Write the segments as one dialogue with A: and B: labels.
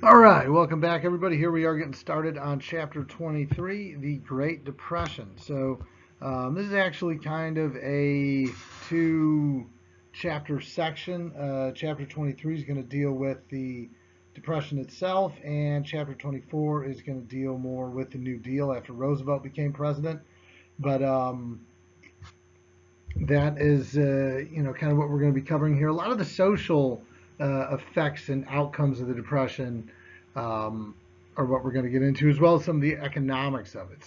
A: All right, welcome back, everybody. Here we are getting started on chapter 23, the Great Depression. This is actually kind of a two-chapter section. Chapter 23 is going to deal with the Depression itself, and chapter 24 is going to deal more with the New Deal after Roosevelt became president. But that is, kind of what we're going to be covering here. A lot of the social effects and outcomes of the Depression um, are what we're going to get into, as well as some of the economics of it.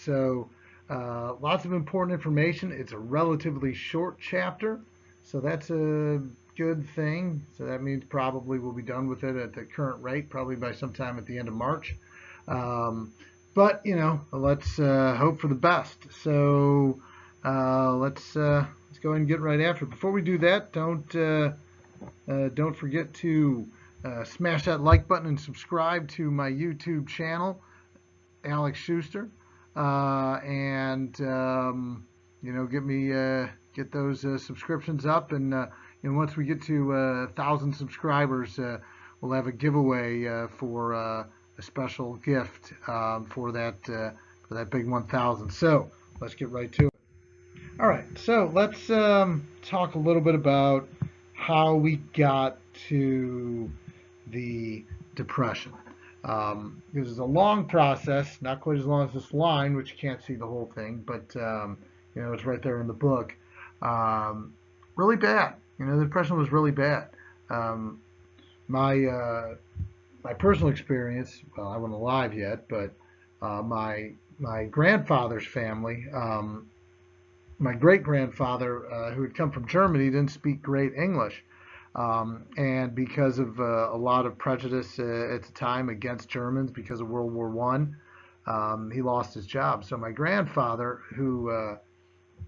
A: Lots of important information. It's a relatively short chapter, so that's a good thing. So that means probably we'll be done with it at the current rate, probably by sometime at the end of March. Um, but let's hope for the best. Let's go ahead and get right after it. Before we do that, don't forget to smash that like button and subscribe to my YouTube channel, Alex Schuster, and get those subscriptions up. And once we get to 1,000 subscribers, we'll have a giveaway for a special gift for that big 1,000. So let's get right to it. All right, so let's talk a little bit about how we got to the Depression. This is a long process, not quite as long as this line, which you can't see the whole thing, but it's right there in the book. Really bad. The Depression was really bad. Um, my my personal experience. Well, I wasn't alive yet, but my grandfather's family. My great grandfather, who had come from Germany, didn't speak great English. And because of a lot of prejudice at the time against Germans because of World War One, he lost his job. So my grandfather, who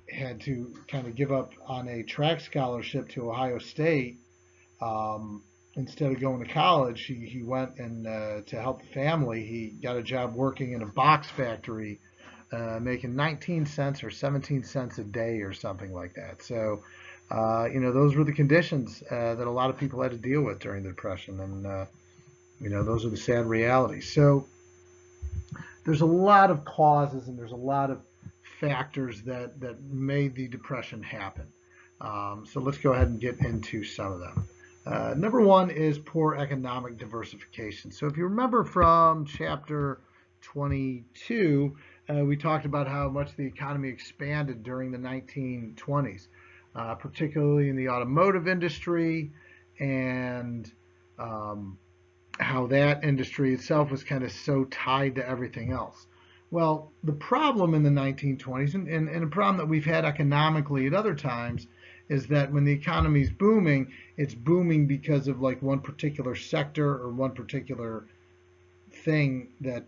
A: had to kind of give up on a track scholarship to Ohio State, um, instead of going to college, he went and to help the family, he got a job working in a box factory, making 19 cents or 17 cents a day or something like that. Those were the conditions that a lot of people had to deal with during the Depression, and those are the sad realities. So there's a lot of causes and there's a lot of factors that made the Depression happen. So let's go ahead and get into some of them. Number one is poor economic diversification. So if you remember from chapter 22, we talked about how much the economy expanded during the 1920s, particularly in the automotive industry, and um, how that industry itself was kind of so tied to everything else. Well, the problem in the 1920s, and a problem that we've had economically at other times, is that when the economy is booming, it's booming because of like one particular sector or one particular thing that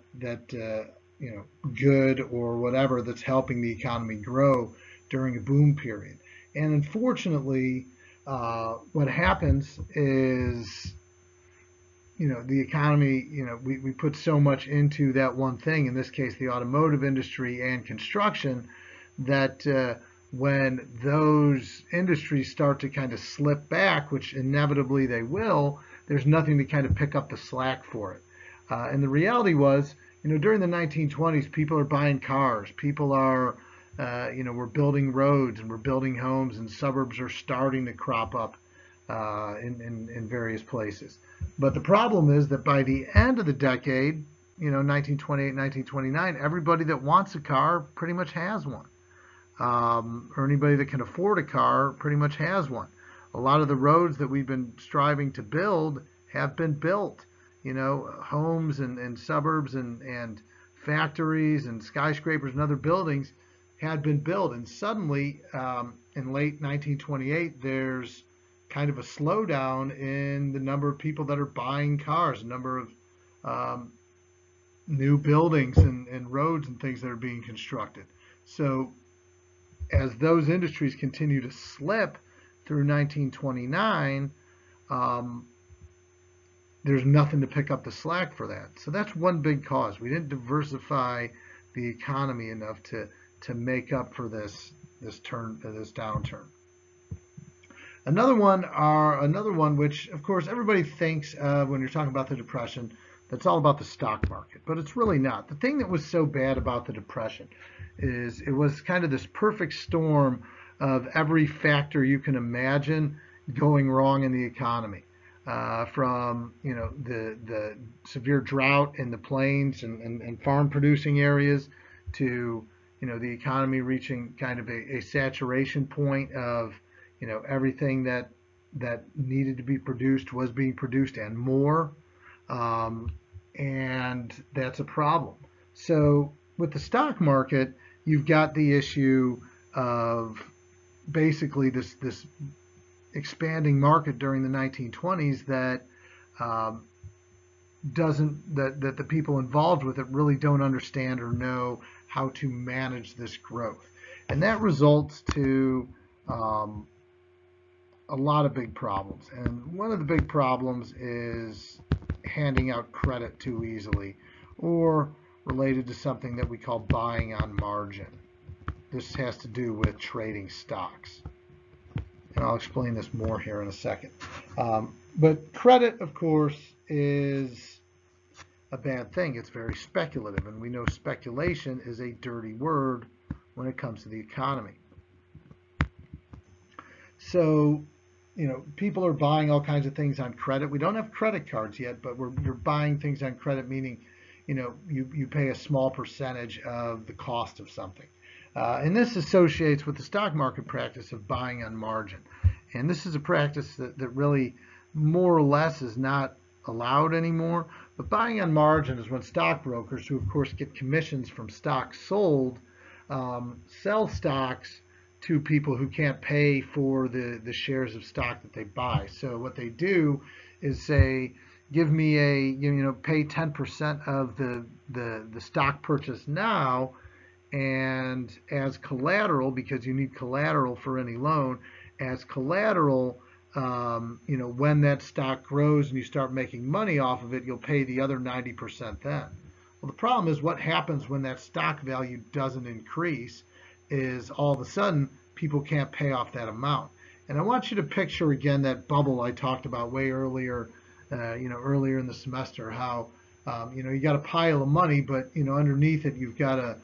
A: good or whatever that's helping the economy grow during a boom period. And unfortunately, what happens is the economy, we put so much into that one thing, in this case, the automotive industry and construction, that when those industries start to kind of slip back, which inevitably they will, there's nothing to kind of pick up the slack for it. And the reality was, during the 1920s, people are buying cars, people are, we're building roads and we're building homes, and suburbs are starting to crop up in various places. But the problem is that by the end of the decade, 1928, 1929, everybody that wants a car pretty much has one. Or anybody that can afford a car pretty much has one. A lot of the roads that we've been striving to build have been built. Homes and suburbs and factories and skyscrapers and other buildings had been built. And suddenly, in late 1928, there's kind of a slowdown in the number of people that are buying cars, the number of new buildings and roads and things that are being constructed. So as those industries continue to slip through 1929, there's nothing to pick up the slack for that. So that's one big cause. We didn't diversify the economy enough to make up for this downturn. Another one which of course everybody thinks of when you're talking about the Depression. that's all about the stock market, but it's really not. The thing that was so bad about the Depression is it was kind of this perfect storm of every factor you can imagine going wrong in the economy. From the severe drought in the plains and farm producing areas to the economy reaching kind of a saturation point of everything that needed to be produced was being produced and more, and that's a problem. So with the stock market, you've got the issue of basically this expanding market during the 1920s that doesn't that the people involved with it really don't understand or know how to manage this growth, and that results to a lot of big problems. And one of the big problems is handing out credit too easily, or related to something that we call buying on margin. This has to do with trading stocks. And I'll explain this more here in a second. But credit, of course, is a bad thing. It's very speculative, and we know speculation is a dirty word when it comes to the economy. So, people are buying all kinds of things on credit. We don't have credit cards yet, but you're buying things on credit, meaning, you pay a small percentage of the cost of something. And this associates with the stock market practice of buying on margin. And this is a practice that really more or less is not allowed anymore. But buying on margin is when stockbrokers, who of course get commissions from stocks sold, sell stocks to people who can't pay for the shares of stock that they buy. So what they do is say, give me pay 10% of the stock purchase now, and as collateral, because you need collateral for any loan, as collateral, when that stock grows and you start making money off of it, you'll pay the other 90% then. Well, the problem is what happens when that stock value doesn't increase is all of a sudden people can't pay off that amount. And I want you to picture again that bubble I talked about way earlier, earlier in the semester, how you got a pile of money, but underneath it you've got a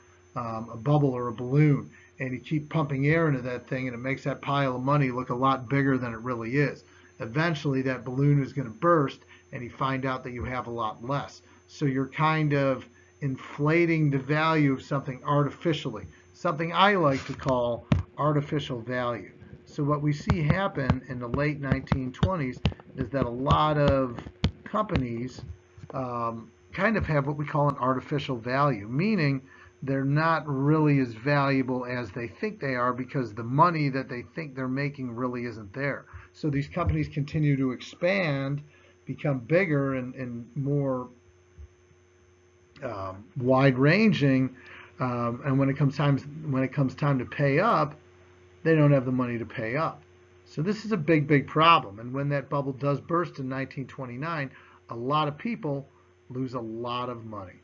A: bubble or a balloon, and you keep pumping air into that thing, and it makes that pile of money look a lot bigger than it really is. Eventually that balloon is going to burst, and you find out that you have a lot less. So you're kind of inflating the value of something artificially, something I like to call artificial value. So what we see happen in the late 1920s is that a lot of companies kind of have what we call an artificial value, meaning they're not really as valuable as they think they are because the money that they think they're making really isn't there. So these companies continue to expand, become bigger and more wide-ranging, and when it comes time to pay up, they don't have the money to pay up. So this is a big problem. And when that bubble does burst in 1929, a lot of people lose a lot of money.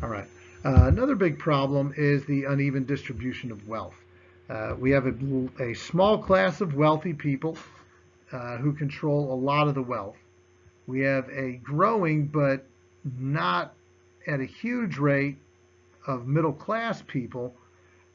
A: All right. Another big problem is the uneven distribution of wealth. We have a small class of wealthy people who control a lot of the wealth. We have a growing but not at a huge rate of middle class people,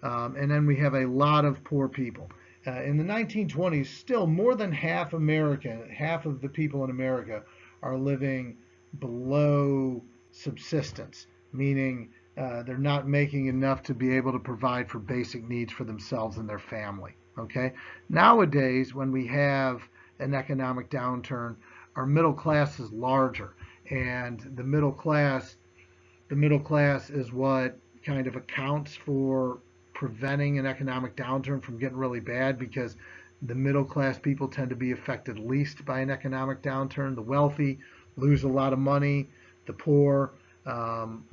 A: and then we have a lot of poor people. In the 1920s, still more than half of the people in America are living below subsistence, meaning they're not making enough to be able to provide for basic needs for themselves and their family. Okay. Nowadays, when we have an economic downturn, our middle class is larger, and the middle class is what kind of accounts for preventing an economic downturn from getting really bad, because the middle class people tend to be affected least by an economic downturn. The wealthy lose a lot of money. The poor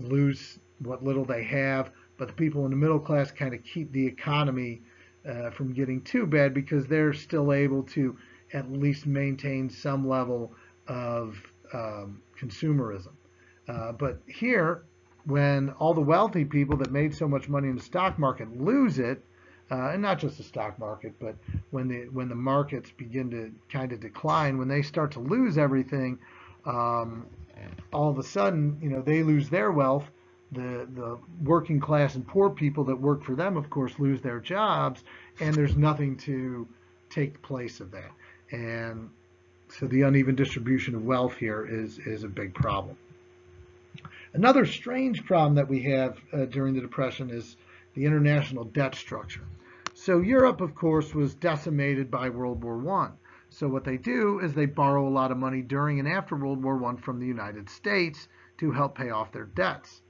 A: lose what little they have. But the people in the middle class kind of keep the economy from getting too bad because they're still able to at least maintain some level of consumerism. But here, when all the wealthy people that made so much money in the stock market lose it, and not just the stock market, but when the markets begin to kind of decline, when they start to lose everything, all of a sudden, they lose their wealth. The working class and poor people that work for them, of course, lose their jobs, and there's nothing to take the place of that. And so the uneven distribution of wealth here is a big problem. Another strange problem that we have during the Depression is the international debt structure. So Europe, of course, was decimated by World War I. So what they do is they borrow a lot of money during and after World War I from the United States to help pay off their debts.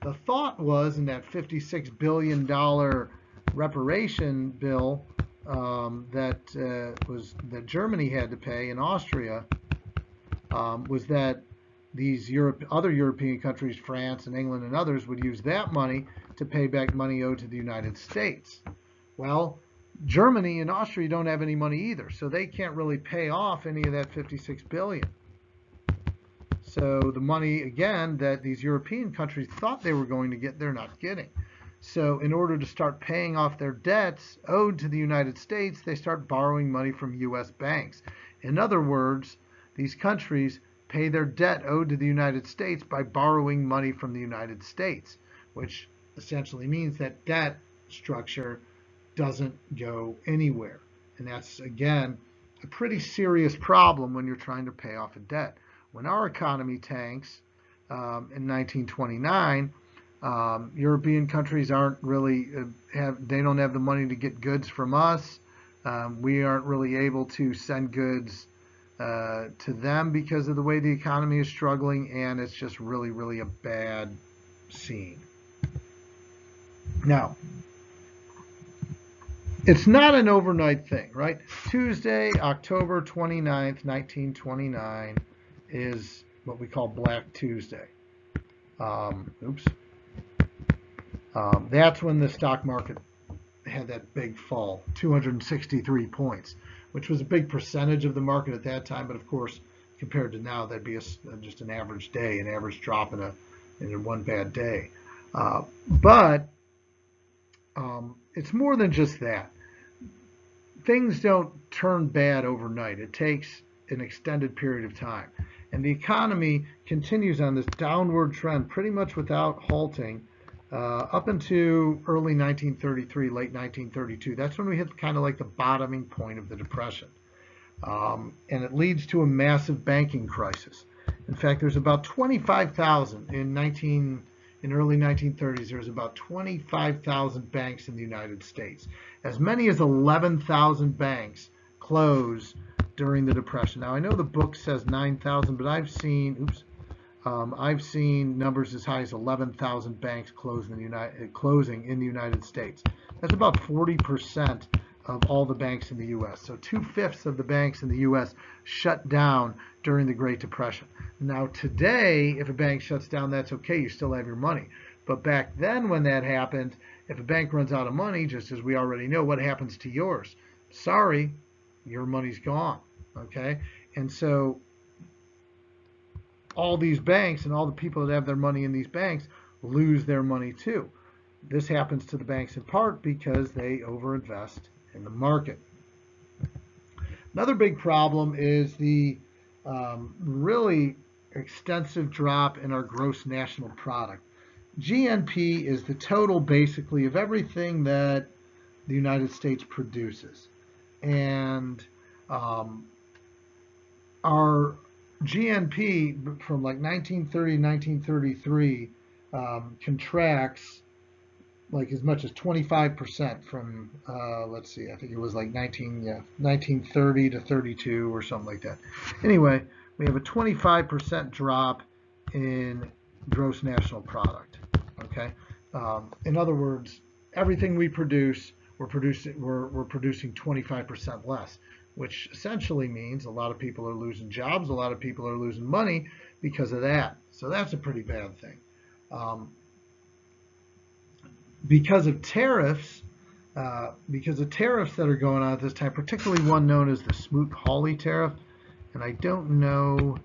A: The thought was in that $56 billion reparation bill that Germany had to pay and Austria was that these other European countries, France and England and others, would use that money to pay back money owed to the United States. Well, Germany and Austria don't have any money either, so they can't really pay off any of that $56 billion. So the money, again, that these European countries thought they were going to get, they're not getting. So in order to start paying off their debts owed to the United States, they start borrowing money from U.S. banks. In other words, these countries pay their debt owed to the United States by borrowing money from the United States, which essentially means that debt structure doesn't go anywhere. And that's, again, a pretty serious problem when you're trying to pay off a debt. When our economy tanks in 1929, European countries aren't really they don't have the money to get goods from us. We aren't really able to send goods to them because of the way the economy is struggling, and it's just really, really a bad scene. Now, it's not an overnight thing, right? Tuesday, October 29th, 1929 is what we call Black Tuesday. That's when the stock market had that big fall, 263 points, which was a big percentage of the market at that time. But of course, compared to now, that'd be just an average day, an average drop in one bad day. But it's more than just that. Things don't turn bad overnight. It takes an extended period of time. And the economy continues on this downward trend pretty much without halting up into early 1933, late 1932. That's when we hit kind of like the bottoming point of the Depression. And it leads to a massive banking crisis. In fact, there's about 25,000 in early 1930s. There was about 25,000 banks in the United States. As many as 11,000 banks closed during the Depression. Now I know the book says 9,000, but I've seen numbers as high as 11,000 banks closing in the United States. That's about 40% of all the banks in the U.S. So 2/5 of the banks in the U.S. shut down during the Great Depression. Now today, if a bank shuts down, that's okay. You still have your money. But back then when that happened, if a bank runs out of money, just as we already know, what happens to yours? Sorry, your money's gone. Okay? And so all these banks and all the people that have their money in these banks lose their money too. This happens to the banks in part because they overinvest in the market. Another big problem is the really extensive drop in our gross national product. GNP is the total basically of everything that the United States produces. And our GNP from like 1930 to 1933 contracts like as much as 25% from, let's see, I think it was like 1930 to 32 or something like that. Anyway, we have a 25% drop in gross national product. Okay, in other words, everything we produce, we're producing 25% less, which essentially means a lot of people are losing jobs, a lot of people are losing money because of that. So that's a pretty bad thing. Because of tariffs that are going on at this time, particularly one known as the Smoot-Hawley tariff, and I don't know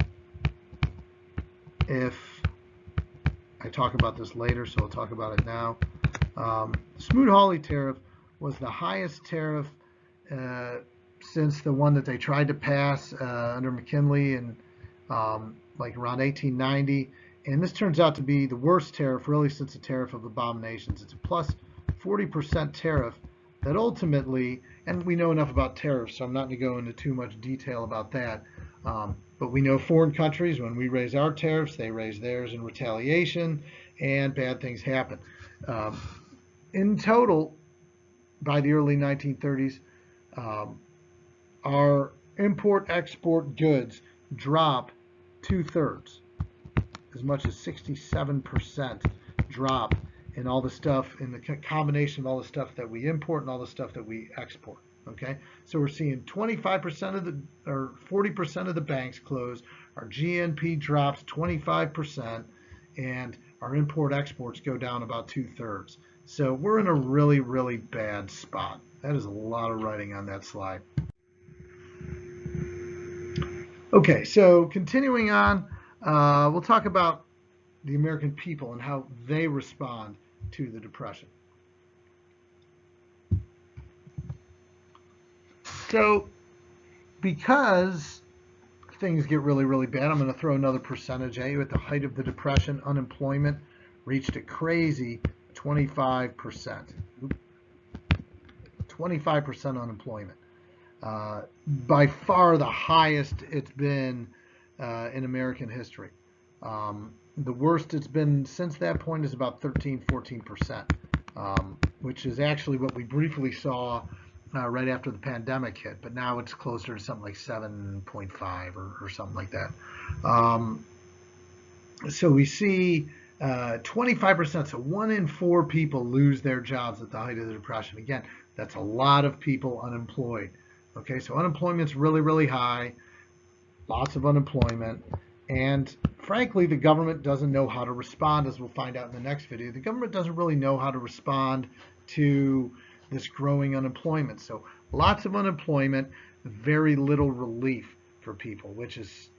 A: if I talk about this later, so I'll talk about it now. Smoot-Hawley tariff was the highest tariff since the one that they tried to pass under McKinley in like around 1890, and this turns out to be the worst tariff really since the tariff of abominations. It's a plus 40% tariff that ultimately, and we know enough about tariffs, so I'm not going to go into too much detail about that. But we know foreign countries, when we raise our tariffs, they raise theirs in retaliation, and bad things happen. In total, by the early 1930s, our import-export goods drop 2/3, as much as 67% drop in all the stuff, in the combination of all the stuff that we import and all the stuff that we export. Okay, so we're seeing 25% of the, or 40% of the banks close, our GNP drops 25%, and our import exports go down about 2/3. So we're in a really, really bad spot. That is a lot of writing on that slide. Okay, so continuing on, we'll talk about the American people and how they respond to the Depression. So, because things get really, really bad, I'm going to throw another percentage at you. At the height of the Depression, unemployment reached a crazy 25%. 25% unemployment. By far the highest it's been in American history. The worst it's been since that point is about 13-14%, which is actually what we briefly saw right after the pandemic hit, but now it's closer to something like 7.5 or something like that. So we see 25%, so 1 in 4 people lose their jobs at the height of the Depression. Again, that's a lot of people unemployed. Okay, so unemployment's really, really high, lots of unemployment, and frankly, the government doesn't know how to respond, as we'll find out in the next video. The government doesn't really know how to respond to this growing unemployment. So lots of unemployment, very little relief for people, which is,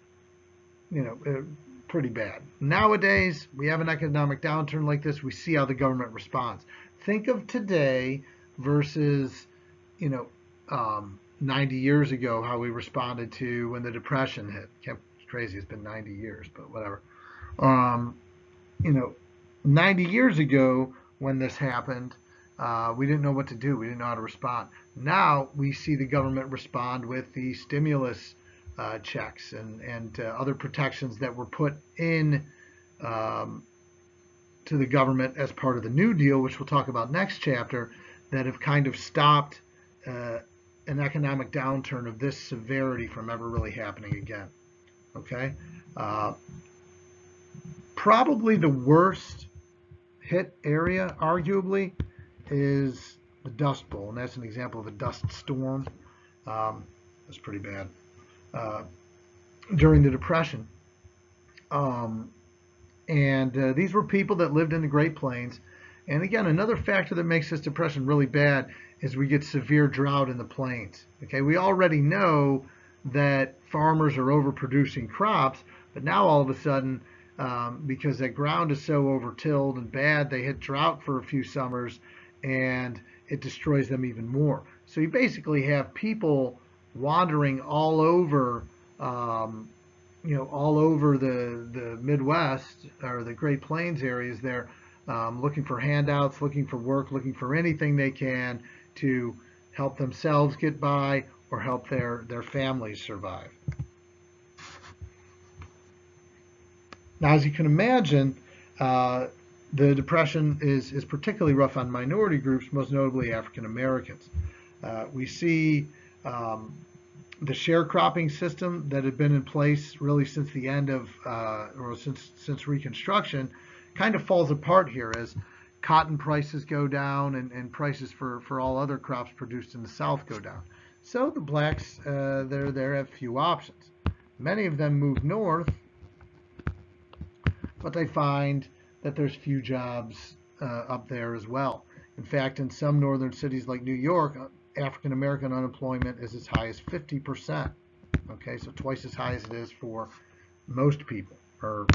A: pretty bad. Nowadays, we have an economic downturn like this, we see how the government responds. Think of today versus, 90 years ago, how we responded to when the Depression hit. It's crazy, it's been 90 years, but whatever. 90 years ago when this happened, we didn't know what to do. We didn't know how to respond. Now we see the government respond with the stimulus checks and other protections that were put in to the government as part of the New Deal, which we'll talk about next chapter, that have kind of stopped an economic downturn of this severity from ever really happening again. Okay? Probably the worst hit area, arguably, is the Dust Bowl, and that's an example of a dust storm. That's pretty bad. During the Depression. These were people that lived in the Great Plains. And again, another factor that makes this depression really bad is we get severe drought in the plains. Okay, we already know that farmers are overproducing crops, but now all of a sudden, because that ground is so overtilled and bad, they hit drought for a few summers, and it destroys them even more. So you basically have people wandering all over, all over the Midwest or the Great Plains areas there, looking for handouts, looking for work, looking for anything they can to help themselves get by or help their families survive. Now, as you can imagine, the Depression is particularly rough on minority groups, most notably African Americans. We see the sharecropping system that had been in place really since the end of, or since Reconstruction, kind of falls apart here as cotton prices go down and prices for all other crops produced in the South go down. So the blacks, they have few options. Many of them move north, but they find that there's few jobs up there as well. In fact, in some northern cities like New York, African American unemployment is as high as 50%. Okay, so twice as high as it is for most people, or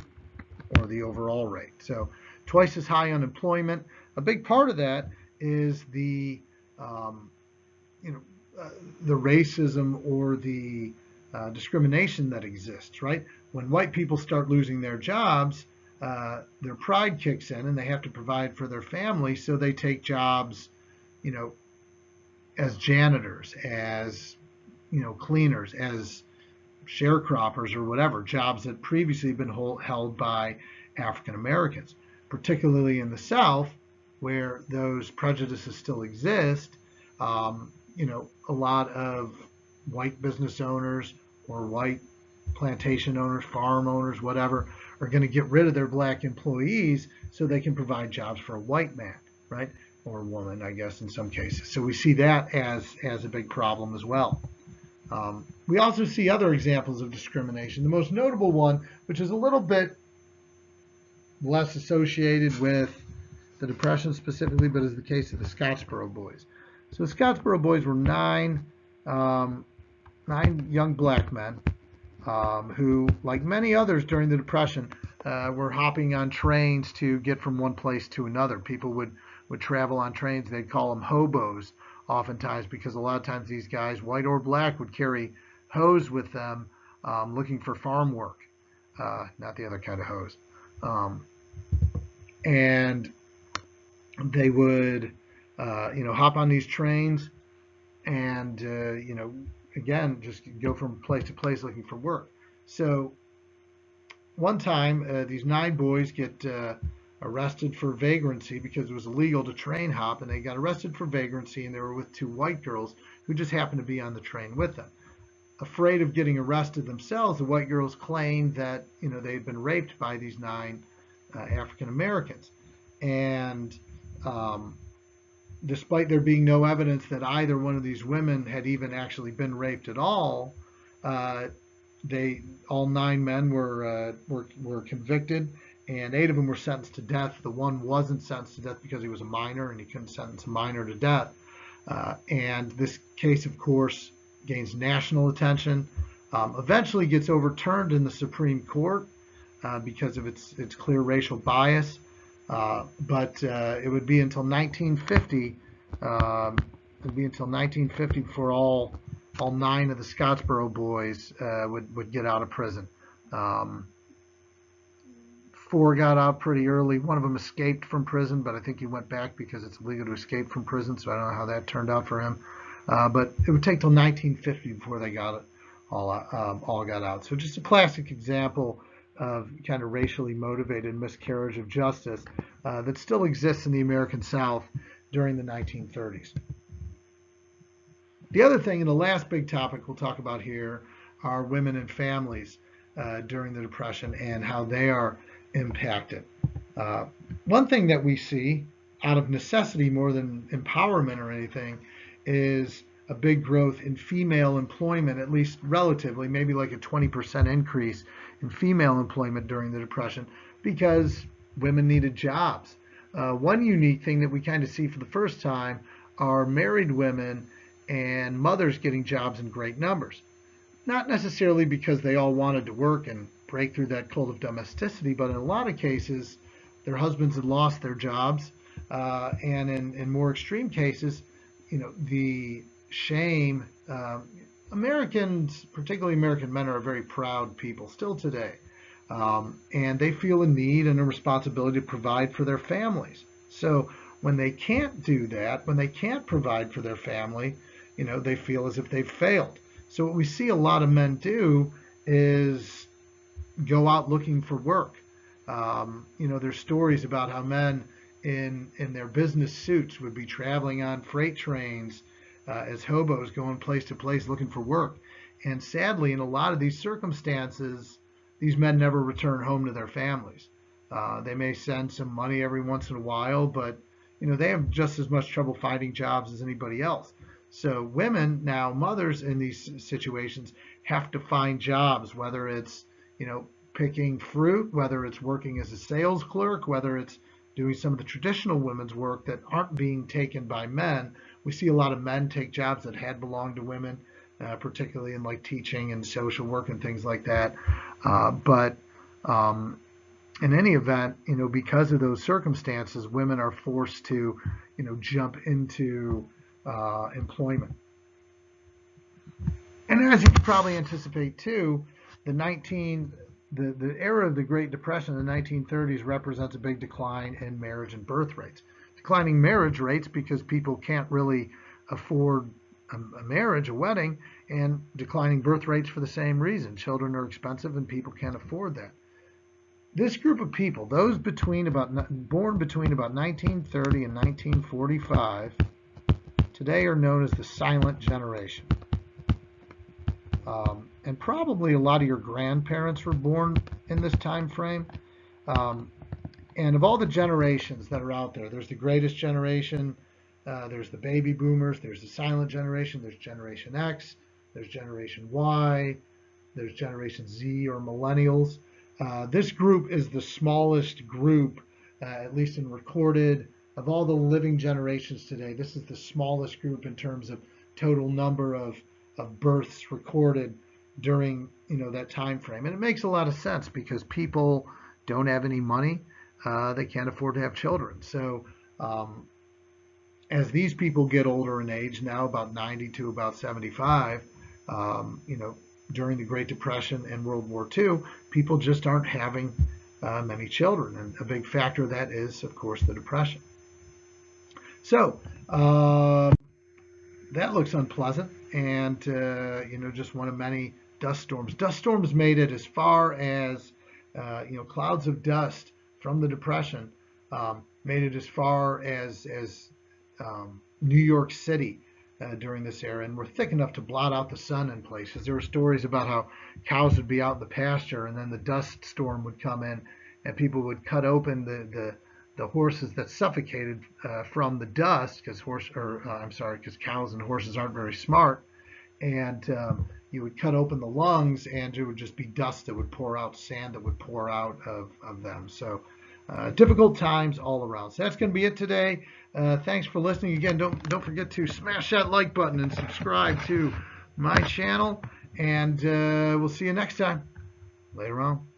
A: the overall rate. So twice as high unemployment. A big part of that is the racism or the discrimination that exists, right? When white people start losing their jobs, their pride kicks in and they have to provide for their family, so they take jobs, you know, as janitors, as, you know, cleaners, as sharecroppers or whatever, jobs that previously have been held by African Americans, particularly in the South, where those prejudices still exist. You know, a lot of white business owners or white plantation owners, farm owners, whatever, are going to get rid of their black employees so they can provide jobs for a white man, right? Or a woman, I guess, in some cases. So we see that as a big problem as well. We also see other examples of discrimination. The most notable one, which is a little bit less associated with the Depression specifically, but is the case of the Scottsboro Boys. So the Scottsboro Boys were nine young black men who, like many others during the Depression, were hopping on trains to get from one place to another. People would travel on trains. They'd call them hobos oftentimes, because a lot of times these guys, white or black, would carry hoes with them, looking for farm work, not the other kind of hose. And they would, hop on these trains and, again, just go from place to place looking for work. So one time, these 9 boys get arrested for vagrancy because it was illegal to train hop, and they got arrested for vagrancy, and they were with 2 white girls who just happened to be on the train with them. Afraid of getting arrested themselves, the white girls claimed that they had been raped by these 9 African Americans, and despite there being no evidence that either one of these women had even actually been raped at all, all 9 men were convicted, and 8 of them were sentenced to death. The one wasn't sentenced to death because he was a minor, and he couldn't sentence a minor to death. And this case, of course, gains national attention. Eventually gets overturned in the Supreme Court because of its clear racial bias. But it would be until 1950. Before all 9 of the Scottsboro Boys would get out of prison. 4 got out pretty early. One of them escaped from prison, but I think he went back because it's illegal to escape from prison, so I don't know how that turned out for him. But it would take till 1950 before they got it all got out. So just a classic example of kind of racially motivated miscarriage of justice that still exists in the American South during the 1930s. The other thing, and the last big topic we'll talk about here, are women and families during the Depression and how they are impacted. One thing that we see out of necessity more than empowerment or anything is a big growth in female employment, at least relatively, maybe like a 20% increase in female employment during the Depression, because women needed jobs. One unique thing that we kind of see for the first time are married women and mothers getting jobs in great numbers. Not necessarily because they all wanted to work and break through that cult of domesticity, but in a lot of cases, their husbands had lost their jobs, and in more extreme cases, the shame. Americans, particularly American men, are a very proud people still today, and they feel a need and a responsibility to provide for their families. So when they can't do that, when they can't provide for their family, they feel as if they've failed. So what we see a lot of men do is go out looking for work. There's stories about how men in their business suits would be traveling on freight trains as hobos, going place to place looking for work. And sadly, in a lot of these circumstances, these men never return home to their families. They may send some money every once in a while, but they have just as much trouble finding jobs as anybody else. So women, now mothers in these situations, have to find jobs, whether it's picking fruit, whether it's working as a sales clerk, whether it's doing some of the traditional women's work that aren't being taken by men. We see a lot of men take jobs that had belonged to women, particularly in like teaching and social work and things like that. But in any event, because of those circumstances, women are forced to, jump into employment. And as you can probably anticipate too, the era of the Great Depression in the 1930s represents a big decline in marriage and birth rates. Declining marriage rates because people can't really afford a marriage, a wedding, and declining birth rates for the same reason. Children are expensive and people can't afford that. This group of people, those born between about 1930 and 1945, today are known as the silent generation. And probably a lot of your grandparents were born in this time frame. And of all the generations that are out there, there's the greatest generation, there's the baby boomers, there's the silent generation, there's Generation X, there's Generation Y, there's Generation Z or millennials. This group is the smallest group, at least in recorded, of all the living generations today. This is the smallest group in terms of total number of births recorded during that time frame. And it makes a lot of sense because people don't have any money. They can't afford to have children. So as these people get older in age, now about 90 to about 75, during the Great Depression and World War II, people just aren't having many children. And a big factor of that is, of course, the Depression. So that looks unpleasant and, just one of many dust storms. Dust storms made it as far as, clouds of dust from the Depression made it as far as New York City during this era, and were thick enough to blot out the sun in places. There were stories about how cows would be out in the pasture, and then the dust storm would come in, and people would cut open the horses that suffocated from the dust, because cows and horses aren't very smart, and you would cut open the lungs, and it would just be dust that would pour out, sand that would pour out of them. So difficult times all around. So that's going to be it today. Thanks for listening. Again, don't forget to smash that like button and subscribe to my channel. And we'll see you next time. Later on.